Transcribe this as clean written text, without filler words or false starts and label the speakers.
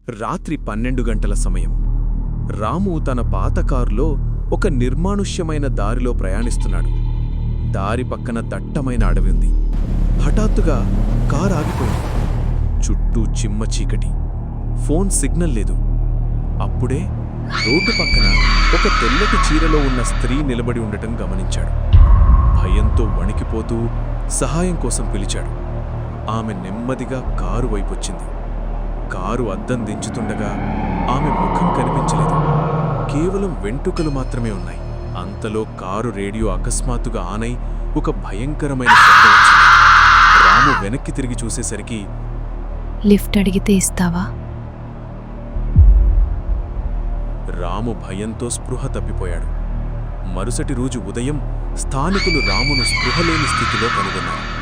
Speaker 1: రాత్రి 12 గంటల సమయం. రాము తన పాత కారులో ఒక నిర్మానుష్యమైన దారిలో ప్రయాణిస్తున్నాడు. దారి పక్కన దట్టమైన అడవి ఉంది. హఠాత్తుగా కారు ఆగిపోయింది. చుట్టూ చిమ్మ చీకటి. ఫోన్ సిగ్నల్ లేదు. అప్పుడే రోడ్డు పక్కన ఒక తెల్లటి చీరలో ఉన్న స్త్రీ నిలబడి ఉండటం గమనించాడు. భయంతో వణికిపోతూ సహాయం కోసం పిలిచాడు. ఆమె నెమ్మదిగా కారు వైపొచ్చింది. కారు అద్దం దించుతుండగా ఆమె ముఖం కనిపించలేదు. కేవలం వెంట్రుకలు మాత్రమే ఉన్నాయి. అంతలో కారు రేడియో అకస్మాత్తుగా ఆనై ఒక భయంకరమైన శబ్దం వచ్చింది. రాము వెనక్కి తిరిగి చూసేసరికి,
Speaker 2: లిఫ్ట్ అడిగితే ఇస్తావా?
Speaker 1: రాము భయంతో స్పృహ తప్పిపోయాడు. మరుసటి రోజు ఉదయం స్థానికులు రామును స్పృహలేని స్థితిలో కనుగొన్నారు.